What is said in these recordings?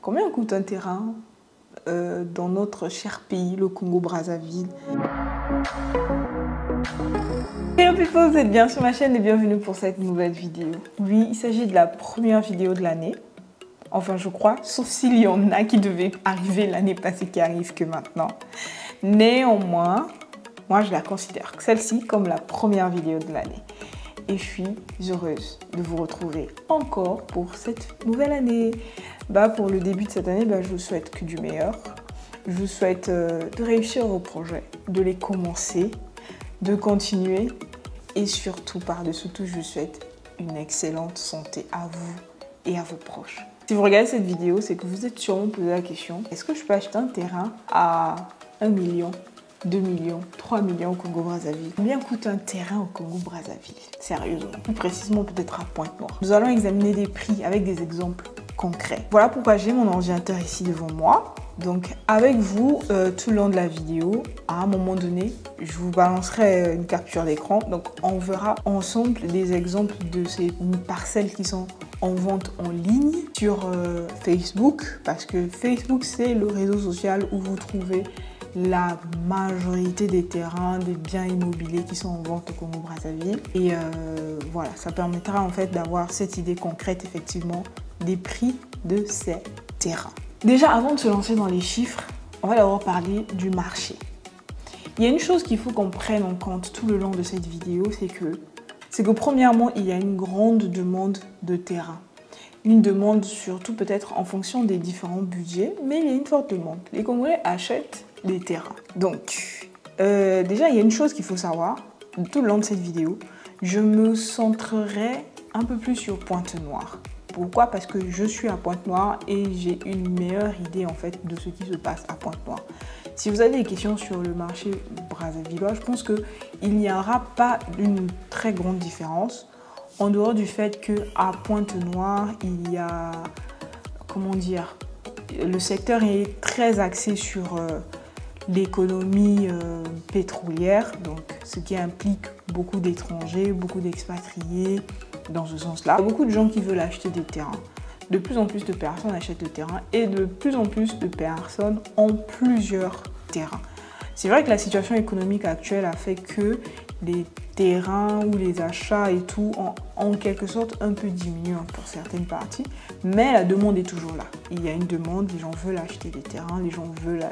Combien coûte un terrain dans notre cher pays, le Congo-Brazzaville? Hello people, vous êtes bien sur ma chaîne et bienvenue pour cette nouvelle vidéo. Oui, il s'agit de la première vidéo de l'année. Enfin, je crois, sauf s'il y en a qui devaient arriver l'année passée qui arrivent que maintenant. Néanmoins, moi je la considère celle-ci comme la première vidéo de l'année. Et je suis heureuse de vous retrouver encore pour cette nouvelle année. Pour le début de cette année, je vous souhaite que du meilleur. Je vous souhaite de réussir vos projets, de les commencer, de continuer. Et surtout, par-dessus tout, je vous souhaite une excellente santé à vous et à vos proches. Si vous regardez cette vidéo, c'est que vous êtes sûrement posé la question, est-ce que je peux acheter un terrain à 1 million, 2 millions, 3 millions au Congo-Brazzaville? Combien coûte un terrain au Congo-Brazzaville? Sérieusement, plus précisément peut-être à Pointe-Noire. Nous allons examiner des prix avec des exemples concrets. Voilà pourquoi j'ai mon ordinateur ici devant moi. Donc avec vous, tout le long de la vidéo, à un moment donné, je vous balancerai une capture d'écran. Donc on verra ensemble des exemples de ces parcelles qui sont en vente en ligne sur Facebook. Parce que Facebook, c'est le réseau social où vous trouvez la majorité des terrains, des biens immobiliers qui sont en vente au Congo-Brazzaville. Et voilà, ça permettra en fait d'avoir cette idée concrète effectivement des prix de ces terrains. Déjà, avant de se lancer dans les chiffres, on va d'abord parler du marché. Il y a une chose qu'il faut qu'on prenne en compte tout le long de cette vidéo, c'est que premièrement, il y a une grande demande de terrain. Une demande surtout peut-être en fonction des différents budgets, mais il y a une forte demande. Les Congolais achètent les terrains. Donc, déjà, il y a une chose qu'il faut savoir, tout le long de cette vidéo, je me centrerai un peu plus sur Pointe-Noire. Pourquoi? Parce que je suis à Pointe-Noire et j'ai une meilleure idée en fait de ce qui se passe à Pointe-Noire. Si vous avez des questions sur le marché brazzavillois, je pense qu'il n'y aura pas une très grande différence en dehors du fait qu'à Pointe-Noire, il y a, comment dire, le secteur est très axé sur l'économie pétrolière, donc ce qui implique beaucoup d'étrangers, beaucoup d'expatriés. Dans ce sens-là, il y a beaucoup de gens qui veulent acheter des terrains. De plus en plus de personnes achètent des terrains et de plus en plus de personnes ont plusieurs terrains. C'est vrai que la situation économique actuelle a fait que les terrains ou les achats et tout ont en quelque sorte un peu diminué pour certaines parties, mais la demande est toujours là. Il y a une demande, les gens veulent acheter des terrains, les gens veulent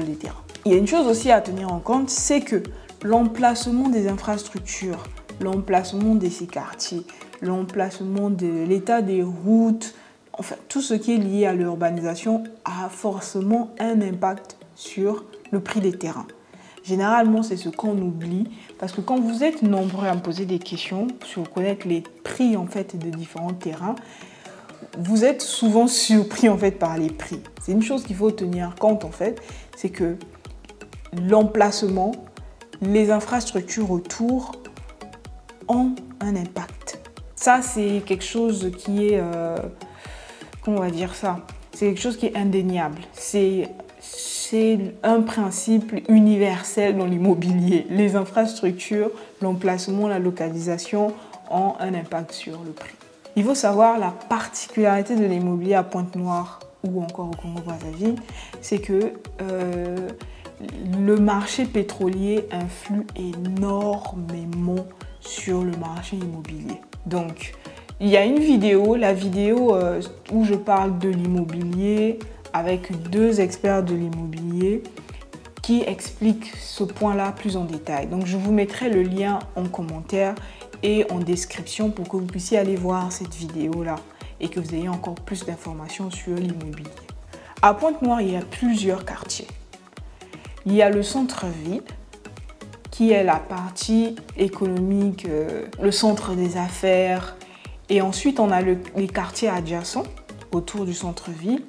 des terrains. Il y a une chose aussi à tenir en compte, c'est que l'emplacement des infrastructures, l'emplacement de ces quartiers, l'emplacement de l'état des routes, enfin tout ce qui est lié à l'urbanisation a forcément un impact sur le prix des terrains. Généralement, c'est ce qu'on oublie parce que quand vous êtes nombreux à me poser des questions sur connaître les prix en fait de différents terrains, vous êtes souvent surpris en fait par les prix. C'est une chose qu'il faut tenir compte en fait, c'est que l'emplacement, les infrastructures autour ont un impact. Ça, c'est quelque chose qui est, comment on va dire ça? C'est quelque chose qui est indéniable. C'est un principe universel dans l'immobilier. Les infrastructures, l'emplacement, la localisation ont un impact sur le prix. Il faut savoir la particularité de l'immobilier à Pointe-Noire ou encore au Congo-Brazzaville, c'est que le marché pétrolier influe énormément sur le marché immobilier. Donc, il y a une vidéo, la vidéo où je parle de l'immobilier avec deux experts de l'immobilier qui expliquent ce point-là plus en détail. Donc, je vous mettrai le lien en commentaire et en description pour que vous puissiez aller voir cette vidéo-là et que vous ayez encore plus d'informations sur l'immobilier. À Pointe-Noire, il y a plusieurs quartiers. Il y a le centre-ville, qui est la partie économique, le centre des affaires. Et ensuite, on a les quartiers adjacents autour du centre-ville.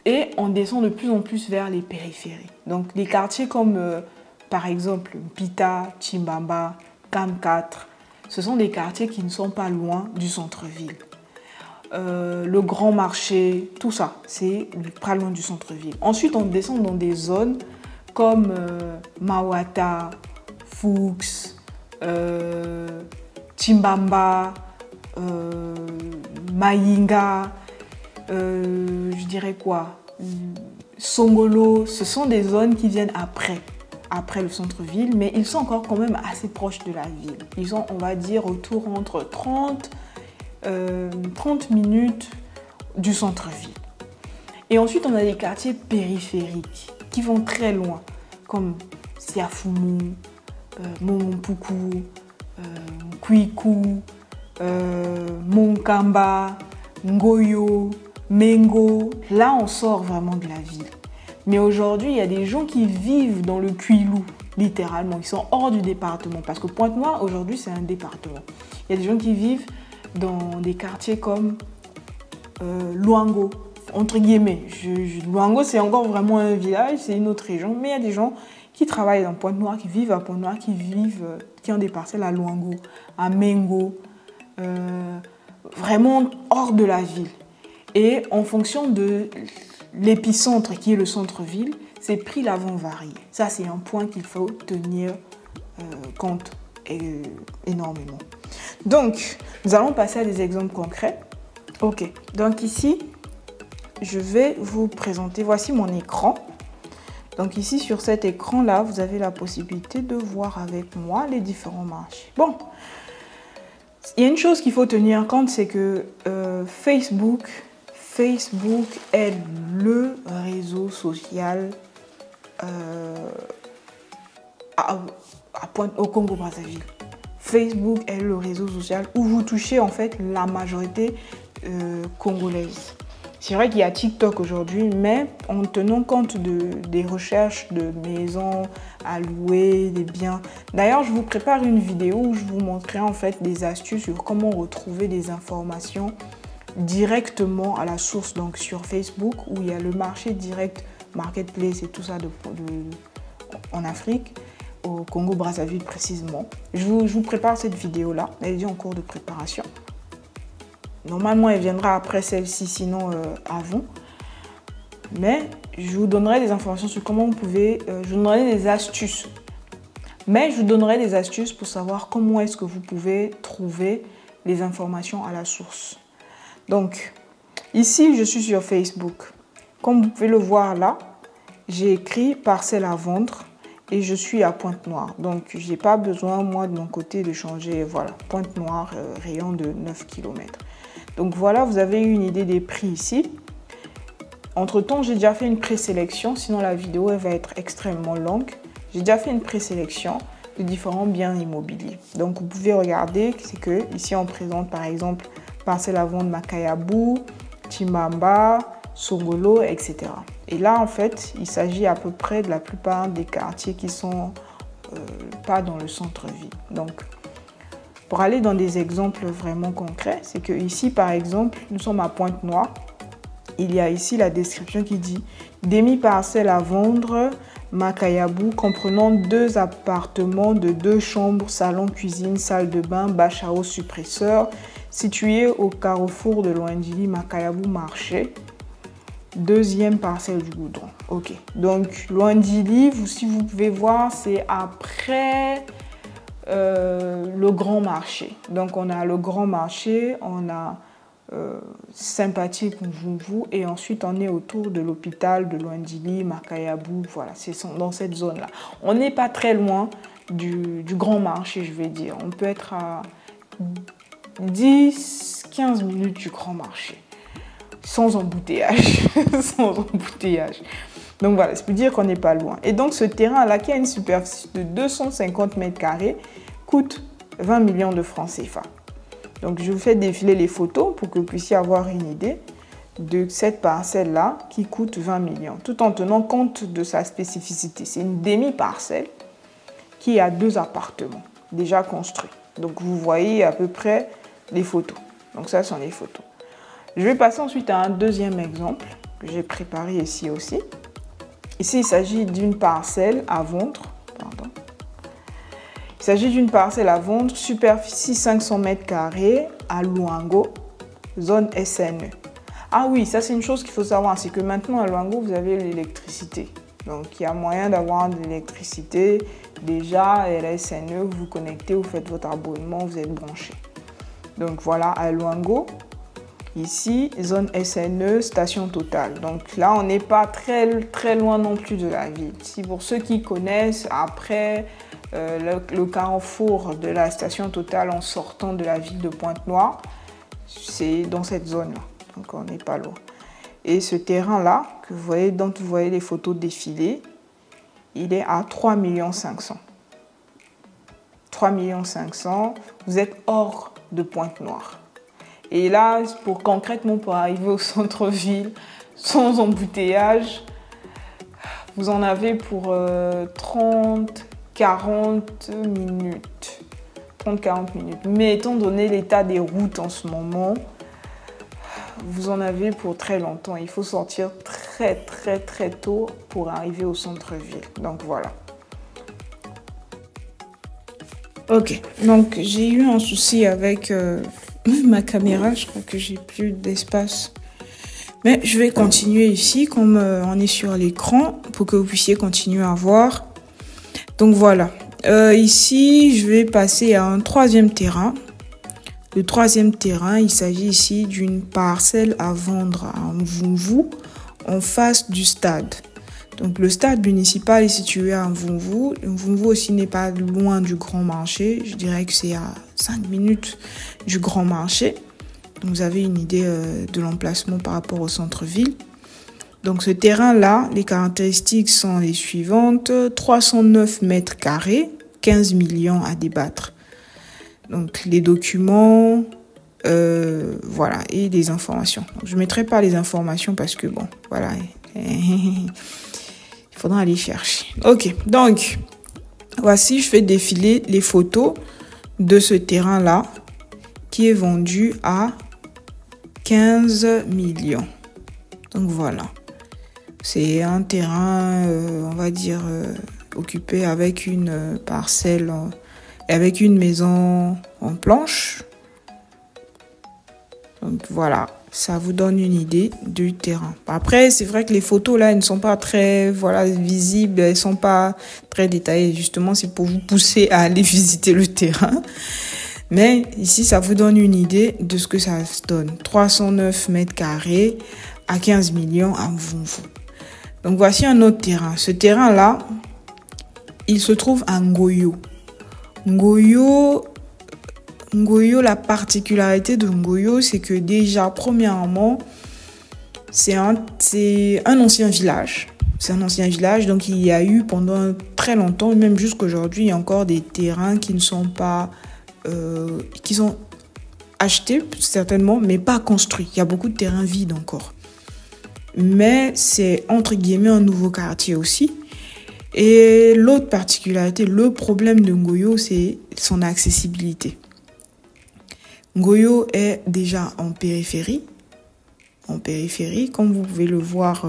Et on descend de plus en plus vers les périphéries. Donc, des quartiers comme, par exemple, Pita, Chimbamba, Cam 4, ce sont des quartiers qui ne sont pas loin du centre-ville. Le grand marché, tout ça, c'est pas loin du centre-ville. Ensuite, on descend dans des zones comme Mawata, Fuchs, Chimbamba, Mayinga, je dirais quoi, Songolo, ce sont des zones qui viennent après le centre-ville, mais ils sont encore quand même assez proches de la ville. Ils sont, on va dire, autour entre 30 minutes du centre-ville. Et ensuite, on a des quartiers périphériques qui vont très loin, comme Siafumu, Momompuku, Kwiku, Monkamba, Ngoyo, Mengo. Là, on sort vraiment de la ville. Mais aujourd'hui, il y a des gens qui vivent dans le Kwilu, littéralement. Ils sont hors du département, parce que Pointe-Noire, aujourd'hui, c'est un département. Il y a des gens qui vivent dans des quartiers comme Luango, entre guillemets. Luango, c'est encore vraiment un village, c'est une autre région, mais il y a des gens qui travaillent dans Pointe-Noire, qui vivent à Pointe-Noire, qui ont des parcelles à Luango, à Mengo, vraiment hors de la ville. Et en fonction de l'épicentre qui est le centre-ville, ces prix là vont varier. Ça, c'est un point qu'il faut tenir compte énormément. Donc, nous allons passer à des exemples concrets. Ok, donc ici, je vais vous présenter, voici mon écran. Donc ici, sur cet écran-là, vous avez la possibilité de voir avec moi les différents marchés. Bon, il y a une chose qu'il faut tenir compte, c'est que Facebook est le réseau social au Congo-Brazzaville. Facebook est le réseau social où vous touchez en fait la majorité congolaise. C'est vrai qu'il y a TikTok aujourd'hui, mais en tenant compte des recherches de maisons à louer, des biens. D'ailleurs, je vous prépare une vidéo où je vous montrerai en fait des astuces sur comment retrouver des informations directement à la source, donc sur Facebook, où il y a le marché direct, marketplace et tout ça en Afrique, au Congo-Brazzaville précisément. Je vous prépare cette vidéo-là, elle est en cours de préparation. Normalement, elle viendra après celle-ci, sinon avant. Mais je vous donnerai des informations sur comment vous pouvez... je vous donnerai des astuces. Mais je vous donnerai des astuces pour savoir comment est-ce que vous pouvez trouver les informations à la source. Donc, ici, je suis sur Facebook. Comme vous pouvez le voir là, j'ai écrit parcelle à vendre et je suis à Pointe-Noire. Donc, je n'ai pas besoin, moi, de mon côté, de changer. Voilà, Pointe-Noire, rayon de 9 km. Donc voilà, vous avez une idée des prix ici. Entre-temps, j'ai déjà fait une présélection, sinon la vidéo elle va être extrêmement longue. J'ai déjà fait une présélection de différents biens immobiliers. Donc vous pouvez regarder, c'est que ici on présente par exemple parcelle à vendre Makayabu, Timbamba, Songolo, etc. Et là en fait, il s'agit à peu près de la plupart des quartiers qui sont pas dans le centre-ville. Donc pour aller dans des exemples vraiment concrets, c'est que ici, par exemple, nous sommes à Pointe-Noire. Il y a ici la description qui dit « Demi-parcelle à vendre, Makayabu, comprenant 2 appartements de 2 chambres, salon, cuisine, salle de bain, bâche à eau, suppresseur, situé au carrefour de Loindili, Makayabu, marché. 2e parcelle du goudron. » Ok, donc Loindili, si vous pouvez voir, c'est après... le grand marché. Donc on a le grand marché, on a Sympathique Mvumvu et ensuite on est autour de l'hôpital de Loindili, Makayabu, voilà, c'est dans cette zone-là. On n'est pas très loin du grand marché, je vais dire. On peut être à 10-15 minutes du grand marché, sans embouteillage, sans embouteillage. Donc voilà, ça veut dire qu'on n'est pas loin. Et donc ce terrain-là, qui a une superficie de 250 mètres carrés, coûte 20 millions de francs CFA. Donc je vous fais défiler les photos pour que vous puissiez avoir une idée de cette parcelle-là qui coûte 20 millions, tout en tenant compte de sa spécificité. C'est une demi-parcelle qui a 2 appartements déjà construits. Donc vous voyez à peu près les photos. Donc ça sont les photos. Je vais passer ensuite à un deuxième exemple que j'ai préparé ici aussi. Ici, il s'agit d'une parcelle à vendre. Pardon. Il s'agit d'une parcelle à vendre, superficie 500 mètres carrés à Luango, zone SNE. Ah oui, ça c'est une chose qu'il faut savoir, c'est que maintenant à Luango, vous avez l'électricité. Donc il y a moyen d'avoir de l'électricité. Déjà, à la SNE, vous vous connectez, vous faites votre abonnement, vous êtes branché. Donc voilà, à Luango, Ici, zone SNE, station Total. Donc là, on n'est pas très loin non plus de la ville. Si pour ceux qui connaissent, après le carrefour de la station Total en sortant de la ville de Pointe-Noire, c'est dans cette zone-là. Donc on n'est pas loin. Et ce terrain-là, que vous voyez, dont vous voyez les photos défiler, il est à 3 500 000. 3 500 000, vous êtes hors de Pointe-Noire. Et là, concrètement, pour arriver au centre-ville, sans embouteillage, vous en avez pour 40 minutes. 30-40 minutes. Mais étant donné l'état des routes en ce moment, vous en avez pour très longtemps. Il faut sortir très tôt pour arriver au centre-ville. Donc voilà. Ok, donc j'ai eu un souci avec ma caméra. Je crois que j'ai plus d'espace. Mais je vais continuer ici, comme on est sur l'écran, pour que vous puissiez continuer à voir. Donc voilà. Ici, je vais passer à un troisième terrain. Le troisième terrain, il s'agit ici d'une parcelle à vendre à Mvumvu, en face du stade. Donc le stade municipal est situé à Mvumvu. Mvumvu aussi n'est pas loin du Grand Marché. Je dirais que c'est à 5 minutes du Grand Marché. Donc vous avez une idée de l'emplacement par rapport au centre-ville. Donc ce terrain-là, les caractéristiques sont les suivantes. 309 mètres carrés, 15 millions à débattre. Donc les documents, voilà, et des informations. Donc, je ne mettrai pas les informations parce que bon, voilà, il faudra aller chercher. Ok, donc voici, je fais défiler les photos de ce terrain-là qui est vendu à 15 millions. Donc voilà, c'est un terrain, on va dire, occupé avec une parcelle, avec une maison en planche. Donc voilà, ça vous donne une idée du terrain. Après, c'est vrai que les photos là, elles ne sont pas très visibles, elles ne sont pas très détaillées. Justement, c'est pour vous pousser à aller visiter le terrain. Mais ici, ça vous donne une idée de ce que ça se donne. 309 mètres carrés à 15 millions à Mvumvu. Donc voici un autre terrain. Ce terrain-là, il se trouve à Ngoyo. Ngoyo, la particularité de Ngoyo, c'est que déjà, premièrement, c'est un ancien village. C'est un ancien village, donc il y a eu pendant très longtemps, même jusqu'aujourd'hui, il y a encore des terrains qui ne sont pas... qui sont achetés, certainement, mais pas construits. Il y a beaucoup de terrains vides encore. Mais c'est, entre guillemets, un nouveau quartier aussi. Et l'autre particularité, le problème de Ngoyo, c'est son accessibilité. Ngoyo est déjà en périphérie. En périphérie, comme vous pouvez le voir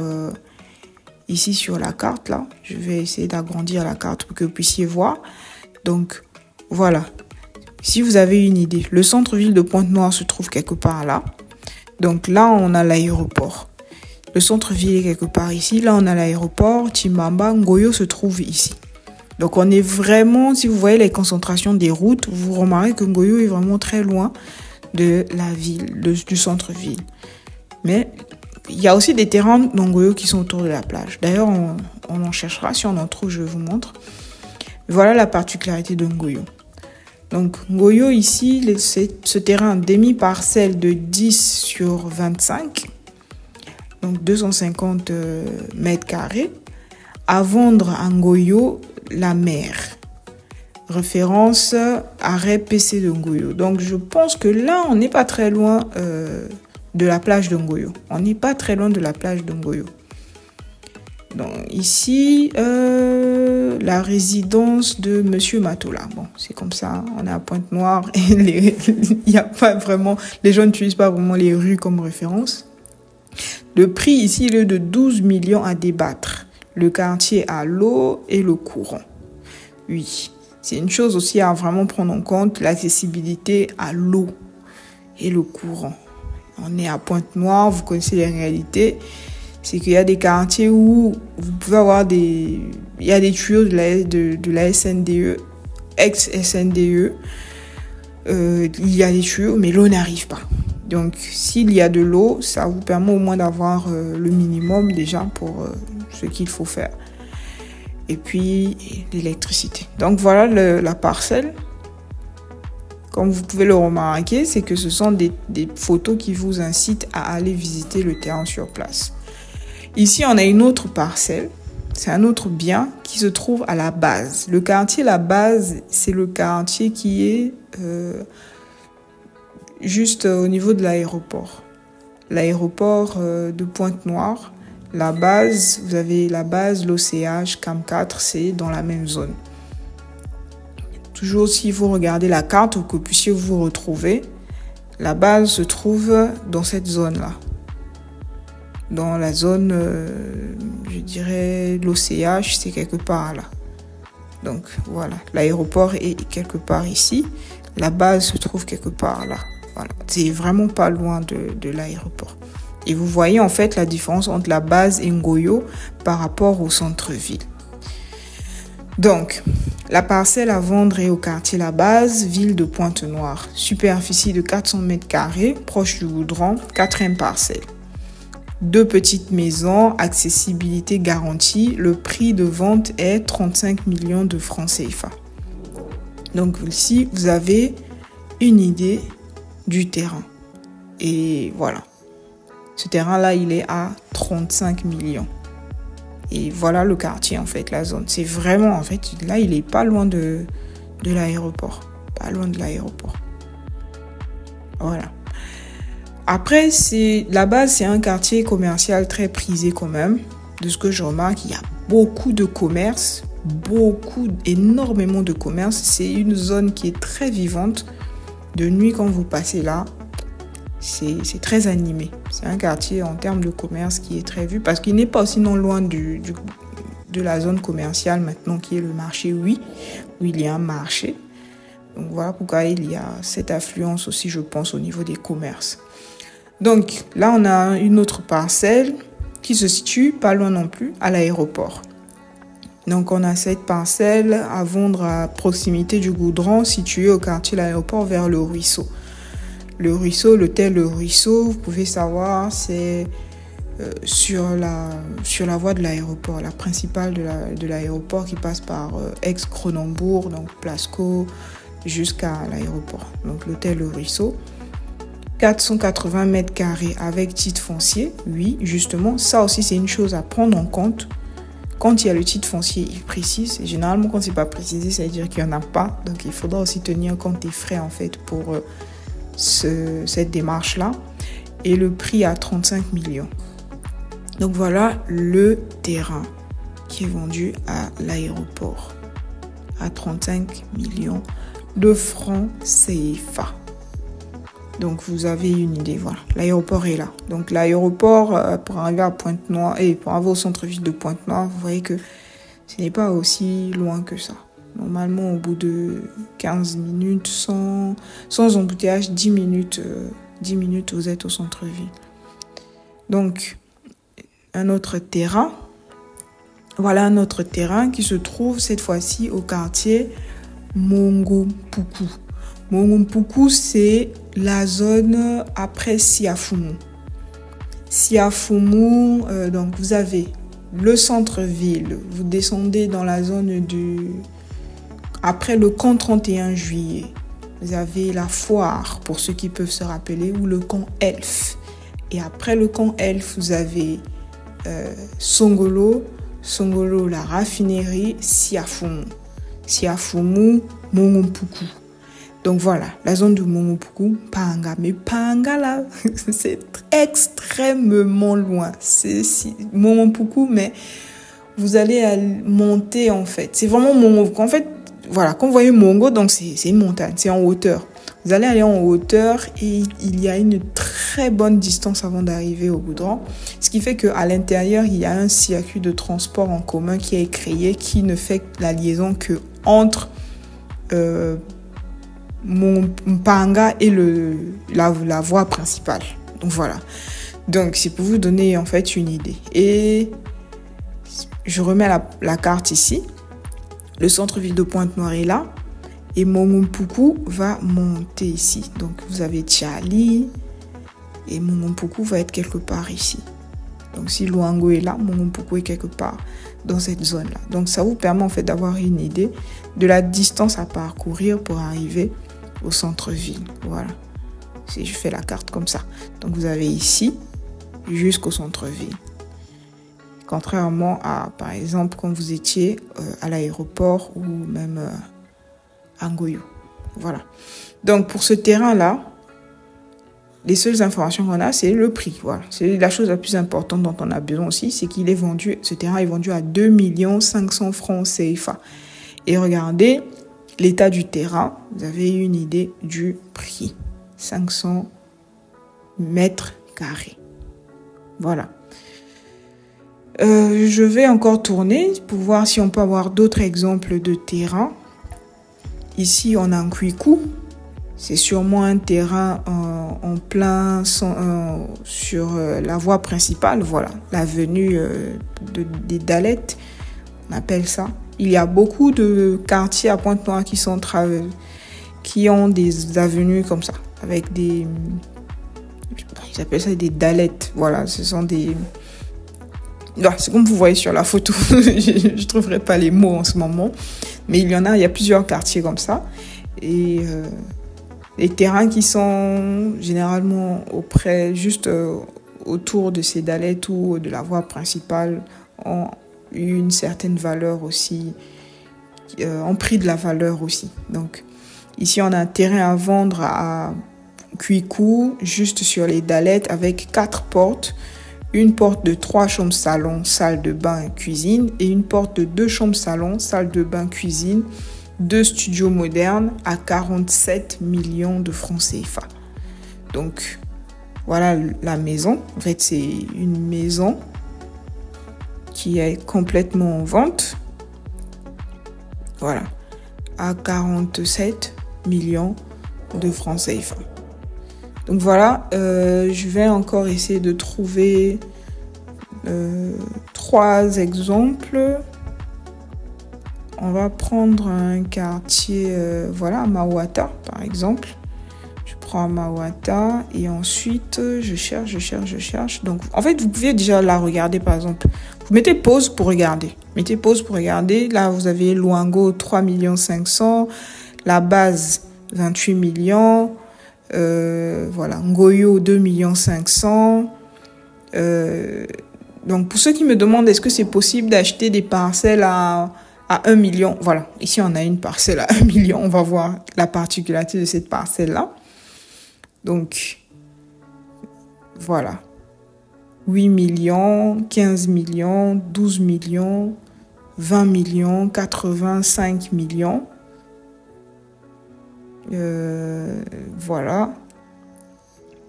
ici sur la carte, là. Je vais essayer d'agrandir la carte pour que vous puissiez voir. Donc, voilà. Si vous avez une idée, le centre-ville de Pointe-Noire se trouve quelque part là. Donc là, on a l'aéroport. Le centre-ville est quelque part ici. Là, on a l'aéroport. Timbamba, Ngoyo se trouve ici. Donc, on est vraiment, si vous voyez les concentrations des routes, vous remarquez que Ngoyo est vraiment très loin de la ville, du centre-ville. Mais il y a aussi des terrains dans Ngoyo qui sont autour de la plage. D'ailleurs, on en cherchera. Si on en trouve, je vous montre. Voilà la particularité de Ngoyo. Donc, Ngoyo, ici, c'est ce terrain demi-parcelle de 10 sur 25. Donc 250 mètres carrés, à vendre à Ngoyo, la mer. Référence arrêt PC de Ngoyo. Donc je pense que là, on n'est pas très loin de la plage de Ngoyo. On n'est pas très loin de la plage de Ngoyo. Donc ici, la résidence de Monsieur Matola. Bon, c'est comme ça, on est à Pointe-Noire et il n'y a pas vraiment, les gens n'utilisent pas vraiment les rues comme référence. Le prix ici il est de 12 millions à débattre. Le quartier a l'eau et le courant. Oui, c'est une chose aussi à vraiment prendre en compte, l'accessibilité à l'eau et le courant. On est à Pointe-Noire, vous connaissez les réalités. C'est qu'il y a des quartiers où vous pouvez avoir il y a des tuyaux de la SNDE, ex-SNDE. Il y a des tuyaux, mais l'eau n'arrive pas. Donc, s'il y a de l'eau, ça vous permet au moins d'avoir le minimum déjà pour ce qu'il faut faire. Et puis, l'électricité. Donc, voilà la parcelle. Comme vous pouvez le remarquer, c'est que ce sont des photos qui vous incitent à aller visiter le terrain sur place. Ici, on a une autre parcelle. C'est un autre bien qui se trouve à la base. Le quartier La Base, c'est le quartier qui est juste au niveau de l'aéroport. L'aéroport de Pointe-Noire. La base, vous avez la base, l'OCH, CAM 4, c'est dans la même zone. Toujours si vous regardez la carte pour que vous puissiez vous retrouver, la base se trouve dans cette zone-là. Dans la zone, je dirais, l'OCH, c'est quelque part là. Donc voilà, l'aéroport est quelque part ici. La base se trouve quelque part là. Voilà, c'est vraiment pas loin de l'aéroport. Et vous voyez en fait la différence entre la base et Ngoyo par rapport au centre-ville. Donc, la parcelle à vendre est au quartier La Base, ville de Pointe-Noire. Superficie de 400 mètres carrés, proche du goudron, 4e parcelle. 2 petites maisons, accessibilité garantie. Le prix de vente est 35 millions de francs CFA. Donc ici, vous avez une idée du terrain. Et voilà. Ce terrain-là, il est à 35 millions. Et voilà le quartier, en fait, la zone. C'est vraiment, en fait, là, il est pas loin de l'aéroport. Pas loin de l'aéroport. Voilà. Après, la base, c'est un quartier commercial très prisé quand même. De ce que je remarque, il y a beaucoup de commerce. Énormément de commerce. C'est une zone qui est très vivante. De nuit, quand vous passez là, c'est très animé. C'est un quartier en termes de commerce qui est très vu parce qu'il n'est pas aussi non loin de la zone commerciale maintenant qui est le marché, oui, où il y a un marché. Donc voilà pourquoi il y a cette affluence aussi, je pense, au niveau des commerces. Donc là, on a une autre parcelle qui se situe pas loin non plus à l'aéroport. Donc on a cette parcelle à vendre à proximité du goudron située au quartier l'aéroport vers le ruisseau. Le ruisseau, l'hôtel Le Ruisseau, vous pouvez savoir, c'est sur la voie de l'aéroport, la principale de l'aéroport qui passe par Aix-Cronenbourg, donc Plasco, jusqu'à l'aéroport. Donc l'hôtel Le Ruisseau. 480 mètres carrés avec titre foncier. Oui, justement, ça aussi c'est une chose à prendre en compte. Quand il y a le titre foncier, il précise. Et généralement, quand c'est pas précisé, ça veut dire qu'il n'y en a pas. Donc il faudra aussi tenir compte des frais en fait pour cette démarche-là. Et le prix à 35 millions. Donc voilà le terrain qui est vendu à l'aéroport à 35 millions de francs CFA. Donc vous avez une idée, voilà, l'aéroport est là. Donc l'aéroport, pour arriver à Pointe-Noire et pour arriver au centre-ville de Pointe-Noire, vous voyez que ce n'est pas aussi loin que ça. Normalement, au bout de 15 minutes, sans embouteillage, 10 minutes, vous êtes au centre-ville. Donc, un autre terrain. Voilà un autre terrain qui se trouve cette fois-ci au quartier Mongompuku. Mongompuku, c'est la zone après Siafumu. Siafumu, donc vous avez le centre-ville. Vous descendez dans la zone après le camp 31 juillet. Vous avez la foire, pour ceux qui peuvent se rappeler, ou le camp Elf. Et après le camp Elf, vous avez Songolo, la raffinerie, Siafumu. Siafumu, Mongompuku. Donc voilà, la zone de Mongompuku, Panga. Mais Panga, là, c'est extrêmement loin. C'est Mongompuku, mais vous allez monter, en fait. C'est vraiment Mongompuku. En fait, voilà, quand vous voyez Mongo, donc c'est une montagne, c'est en hauteur. Vous allez aller en hauteur et il y a une très bonne distance avant d'arriver au goudron. Ce qui fait qu'à l'intérieur, il y a un circuit de transport en commun qui est créé, qui ne fait la liaison que entre Mpanga et la voie principale. Donc voilà. Donc c'est pour vous donner en fait une idée. Et je remets la carte ici. Le centre-ville de Pointe-Noire est là. Et Mongompuku va monter ici. Donc vous avez Tchali, Et Mongompoku va être quelque part ici. Donc si Luango est là, Mongompoku est quelque part dans cette zone-là. Donc ça vous permet en fait d'avoir une idée de la distance à parcourir pour arriver au centre-ville. Voilà. Si je fais la carte comme ça. Donc vous avez ici jusqu'au centre-ville. Contrairement à, par exemple, quand vous étiez à l'aéroport ou même à Ngoyo. Voilà. Donc pour ce terrain-là, les seules informations qu'on a, c'est le prix. Voilà. C'est la chose la plus importante dont on a besoin aussi, c'est qu'il est vendu, ce terrain est vendu à 2 500 francs CFA. Et regardez l'état du terrain, vous avez une idée du prix. 500 mètres carrés. Voilà. Je vais encore tourner pour voir si on peut avoir d'autres exemples de terrain. Ici, on a un Nkuiku. C'est sûrement un terrain en plein sur la voie principale, voilà, l'avenue des Dallettes, on appelle ça. Il y a beaucoup de quartiers à Pointe-Noire qui ont des avenues comme ça, avec des... Ils appellent ça des Dallettes, voilà, ce sont des... C'est comme vous voyez sur la photo, je ne trouverai pas les mots en ce moment, mais il y a plusieurs quartiers comme ça, et... les terrains qui sont généralement juste autour de ces dallettes ou de la voie principale ont une certaine valeur aussi, ont pris de la valeur aussi. Donc ici on a un terrain à vendre à Nkuiku, juste sur les dallettes, avec 4 portes. Une porte de 3 chambres salon, salle de bain, cuisine, et une porte de 2 chambres salon, salle de bain, cuisine, 2 studios modernes à 47 millions de francs CFA. Donc, voilà la maison. En fait, c'est une maison qui est complètement en vente. Voilà. À 47 millions de francs CFA. Donc voilà, je vais encore essayer de trouver 3 exemples. On va prendre un quartier, voilà, Mawata, par exemple. Je prends Mawata et ensuite, je cherche. Donc, en fait, vous pouvez déjà la regarder, par exemple. Vous mettez pause pour regarder. Là, vous avez Luango, 3 500 000. La base, 28 millions. Voilà, Ngoyo, 2 500 000. Donc, pour ceux qui me demandent, est-ce que c'est possible d'acheter des parcelles à 1 million. Voilà, ici on a une parcelle à 1 million. On va voir la particularité de cette parcelle-là. Donc, voilà. 8 millions, 15 millions, 12 millions, 20 millions, 85 millions. Voilà.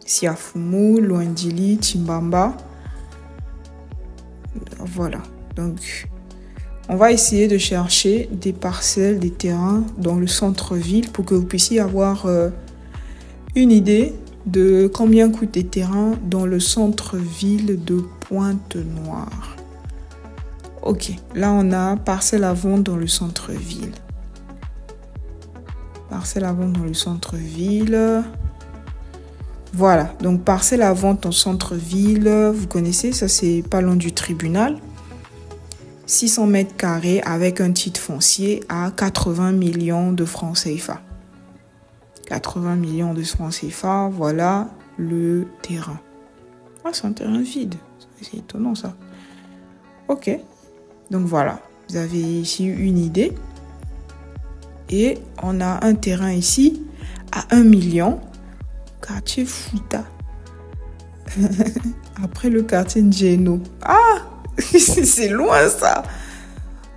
Siafumu, Luandili, Chimbamba. Voilà. Donc... on va essayer de chercher des parcelles, des terrains dans le centre-ville pour que vous puissiez avoir une idée de combien coûtent des terrains dans le centre-ville de Pointe-Noire. Ok, là on a parcelle à vendre dans le centre-ville. Voilà, donc parcelle à vendre en centre-ville, vous connaissez, ça c'est pas loin du tribunal. 600 mètres carrés avec un titre foncier à 80 millions de francs CFA. 80 millions de francs CFA, voilà le terrain. Ah, c'est un terrain vide. C'est étonnant ça. Ok, donc voilà, vous avez ici une idée. Et on a un terrain ici à 1 million. Quartier Futa. Après le quartier Njeno. Ah, c'est loin ça.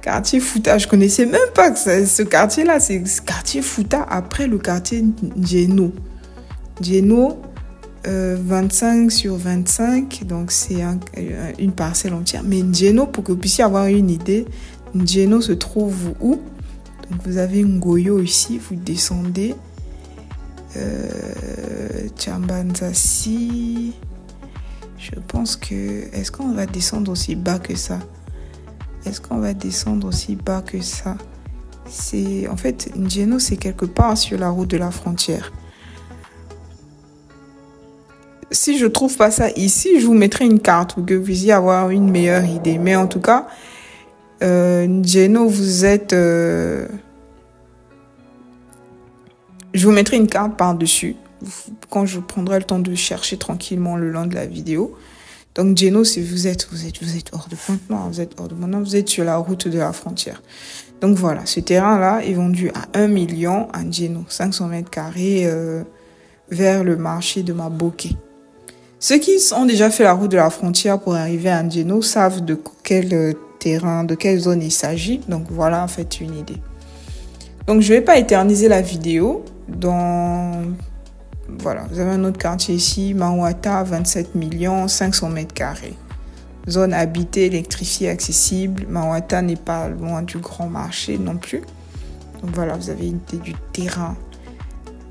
Quartier Futa, je connaissais même pas que ce quartier-là, c'est quartier Futa après le quartier Njeno. Njeno, 25 sur 25, donc c'est une parcelle entière. Mais Njeno, pour que vous puissiez avoir une idée, Njeno se trouve où? Donc vous avez Ngoyo ici, vous descendez. Chambanzasi. Je pense que... Est-ce qu'on va descendre aussi bas que ça? En fait, Njeno, c'est quelque part sur la route de la frontière. si je trouve pas ça ici, je vous mettrai une carte pour que vous puissiez avoir une meilleure idée. Mais en tout cas, Njeno, vous êtes... je vous mettrai une carte par-dessus quand je prendrai le temps de chercher tranquillement le long de la vidéo. Donc, Njeno, si vous êtes hors de Pointe-Noire, vous êtes hors de Pointe-Noire, vous êtes sur la route de la frontière. Donc, voilà, ce terrain-là est vendu à 1 million à Njeno, 500 mètres carrés vers le marché de Maboké. Ceux qui ont déjà fait la route de la frontière pour arriver à Njeno savent de quel terrain, de quelle zone il s'agit. Donc, voilà, en fait, une idée. Donc, je ne vais pas éterniser la vidéo. Voilà, vous avez un autre quartier ici, Mawata, 27 millions, 500 mètres carrés. Zone habitée, électrifiée, accessible. Mawata n'est pas loin du grand marché non plus. Donc voilà, vous avez une idée du terrain.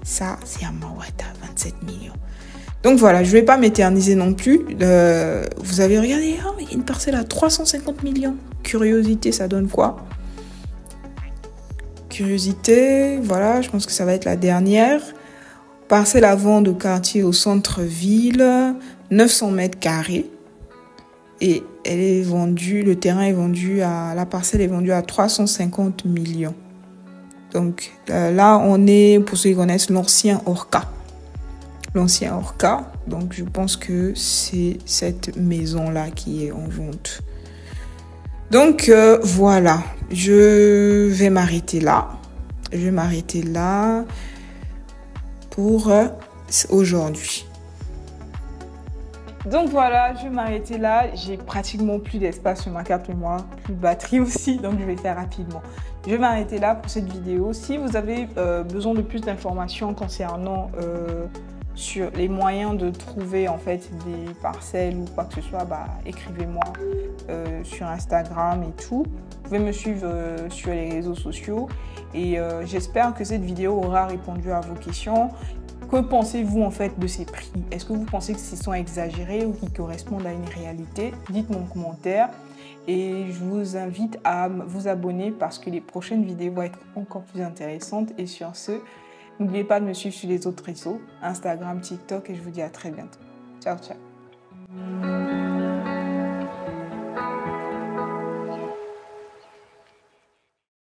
Ça, c'est à Mawata, 27 millions. Donc voilà, je ne vais pas m'éterniser non plus. Vous avez regardé, il y a une parcelle à 350 millions. Curiosité, ça donne quoi? Curiosité, voilà, je pense que ça va être la dernière. Parcelle à vendre au quartier au centre-ville, 900 mètres carrés. Et elle est vendue, le terrain est vendu la parcelle est vendue à 350 millions. Donc là, on est, pour ceux qui connaissent, l'ancien Orca. L'ancien Orca. Donc je pense que c'est cette maison-là qui est en vente. Donc voilà, je vais m'arrêter là. Je vais m'arrêter là pour aujourd'hui. Donc voilà, je vais m'arrêter là. J'ai pratiquement plus d'espace sur ma carte mémoire, plus de batterie aussi, donc je vais faire rapidement. Je vais m'arrêter là pour cette vidéo. Si vous avez besoin de plus d'informations concernant sur les moyens de trouver en fait des parcelles ou quoi que ce soit, écrivez-moi sur Instagram et tout. Vous pouvez me suivre sur les réseaux sociaux et j'espère que cette vidéo aura répondu à vos questions. Que pensez-vous en fait de ces prix? Est-ce que vous pensez que ils sont exagérés ou qu'ils correspondent à une réalité? Dites-moi en commentaire et je vous invite à vous abonner parce que les prochaines vidéos vont être encore plus intéressantes. Et sur ce, n'oubliez pas de me suivre sur les autres réseaux, Instagram, TikTok et je vous dis à très bientôt. Ciao, ciao.